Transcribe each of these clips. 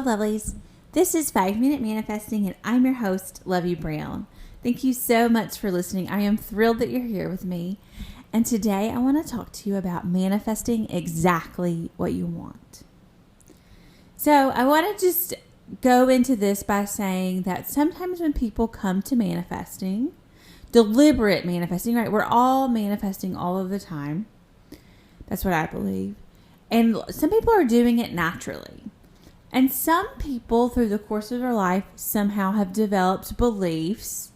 lovelies. This is 5 Minute Manifesting, and I'm your host, Lovey Brown. Thank you so much for listening. I am thrilled that you're here with me. And today I want to talk to you about manifesting exactly what you want. So I want to just go into this by saying that sometimes when people come to manifesting, deliberate manifesting, right? We're all manifesting all of the time. That's what I believe. And some people are doing it naturally. And some people through the course of their life somehow have developed beliefs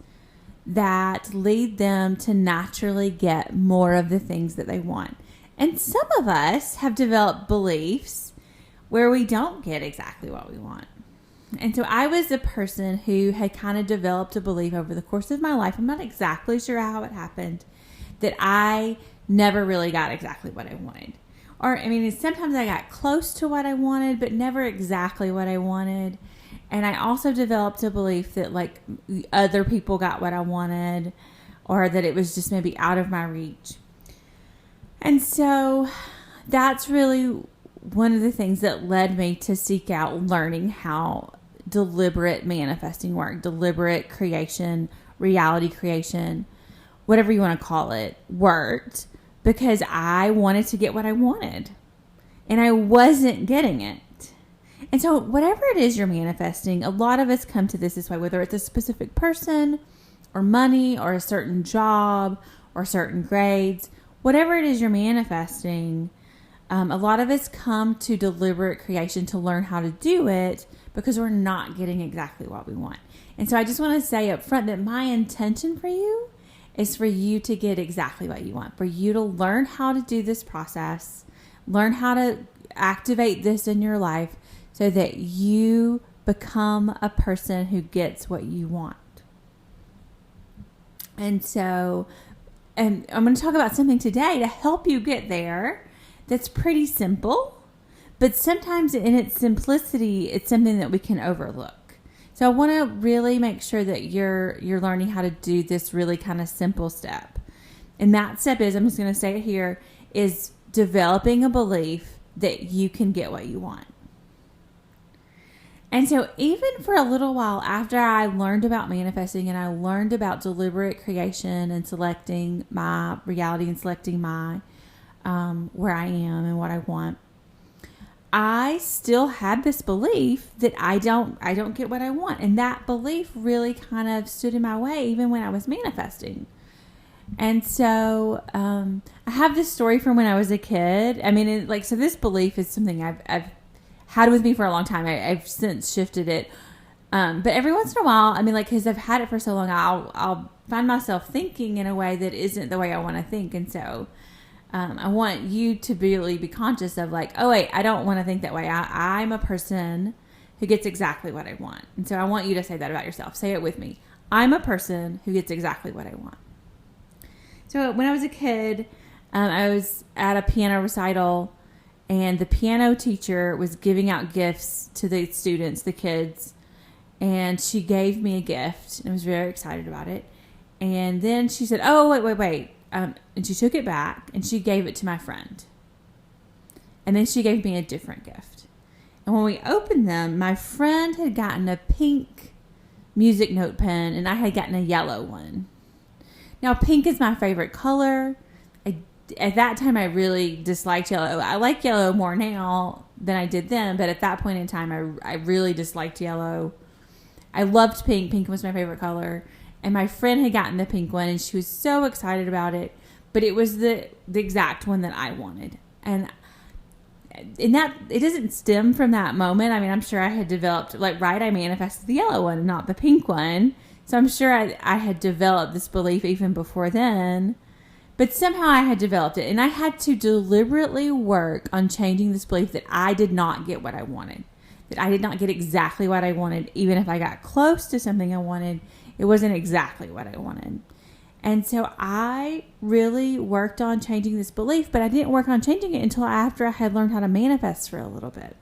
that lead them to naturally get more of the things that they want. And some of us have developed beliefs where we don't get exactly what we want. And so I was the person who had kind of developed a belief over the course of my life. I'm not exactly sure how it happened, that I never really got exactly what I wanted. Or, sometimes I got close to what I wanted, but never exactly what I wanted. And I also developed a belief that, like, other people got what I wanted, or that it was just maybe out of my reach. And so that's really one of the things that led me to seek out learning how deliberate manifesting work, deliberate creation, reality creation, whatever you want to call it, worked. Because I wanted to get what I wanted. And I wasn't getting it. And so whatever it is you're manifesting, a lot of us come to this way, whether it's a specific person or money or a certain job or certain grades, whatever it is you're manifesting, a lot of us come to deliberate creation to learn how to do it because we're not getting exactly what we want. And so I just want to say up front that my intention for you is for you to get exactly what you want, for you to learn how to do this process, learn how to activate this in your life so that you become a person who gets what you want. And so, and I'm going to talk about something today to help you get there that's pretty simple, but sometimes in its simplicity, it's something that we can overlook. So I want to really make sure that you're learning how to do this really kind of simple step. And that step is, I'm just going to say it here, is developing a belief that you can get what you want. And so even for a little while after I learned about manifesting and I learned about deliberate creation and selecting my reality and selecting my where I am and what I want, I still had this belief that I don't get what I want. And that belief really kind of stood in my way even when I was manifesting. And so I have this story from when I was a kid. So this belief is something I've had with me for a long time. I've since shifted it. But every once in a while, because I've had it for so long, I'll find myself thinking in a way that isn't the way I want to think. And so I want you to really be conscious of oh wait, I don't want to think that way. I'm a person who gets exactly what I want. And so I want you to say that about yourself. Say it with me. I'm a person who gets exactly what I want. So when I was a kid, I was at a piano recital and the piano teacher was giving out gifts to the students, the kids, and she gave me a gift and I was very excited about it. And then she said, oh, wait. And she took it back and she gave it to my friend. And then she gave me a different gift. And when we opened them, my friend had gotten a pink music note pen and I had gotten a yellow one. Now, pink is my favorite color. At that time, I really disliked yellow. I like yellow more now than I did then. But at that point in time, I really disliked yellow. I loved pink. Pink was my favorite color. And my friend had gotten the pink one, and she was so excited about it. But it was the exact one that I wanted. And that it doesn't stem from that moment. I'm sure I had developed, I manifested the yellow one, not the pink one. So I'm sure I had developed this belief even before then. But somehow I had developed it. And I had to deliberately work on changing this belief that I did not get what I wanted. That I did not get exactly what I wanted. Even if I got close to something I wanted, it wasn't exactly what I wanted. And so I really worked on changing this belief, but I didn't work on changing it until after I had learned how to manifest for a little bit.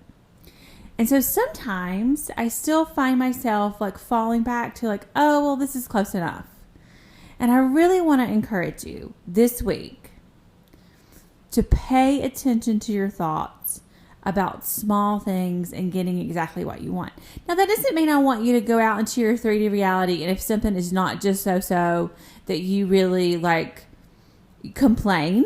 And so sometimes I still find myself falling back to oh, well, this is close enough. And I really want to encourage you this week to pay attention to your thoughts about small things and getting exactly what you want. Now, that doesn't mean I want you to go out into your 3D reality, and if something is not just so, that you really like complain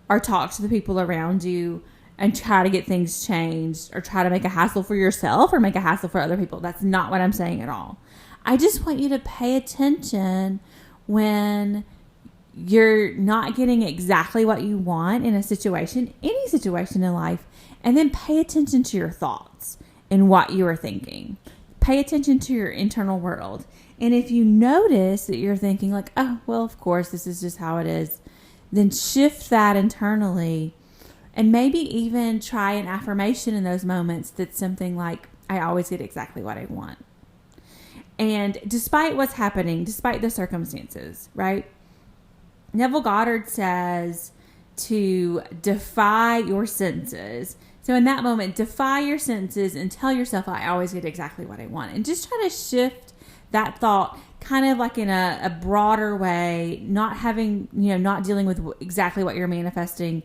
or talk to the people around you and try to get things changed or try to make a hassle for yourself or make a hassle for other people. That's not what I'm saying at all. I just want you to pay attention when you're not getting exactly what you want in a situation, any situation in life, and then pay attention to your thoughts and what you are thinking. Pay attention to your internal world. And if you notice that you're thinking like, oh, well, of course, this is just how it is, then shift that internally and maybe even try an affirmation in those moments that's something like, I always get exactly what I want. And despite what's happening, despite the circumstances, right? Neville Goddard says to defy your senses. So in that moment, defy your senses and tell yourself, I always get exactly what I want. And just try to shift that thought kind of like in a broader way, not having, not dealing with exactly what you're manifesting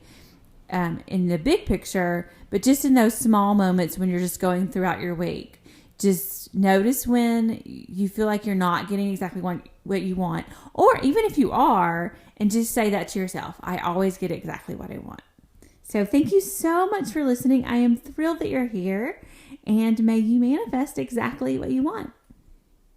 in the big picture, but just in those small moments when you're just going throughout your week. Just notice when you feel like you're not getting exactly what you want, or even if you are, and just say that to yourself. I always get exactly what I want. So thank you so much for listening. I am thrilled that you're here, and may you manifest exactly what you want.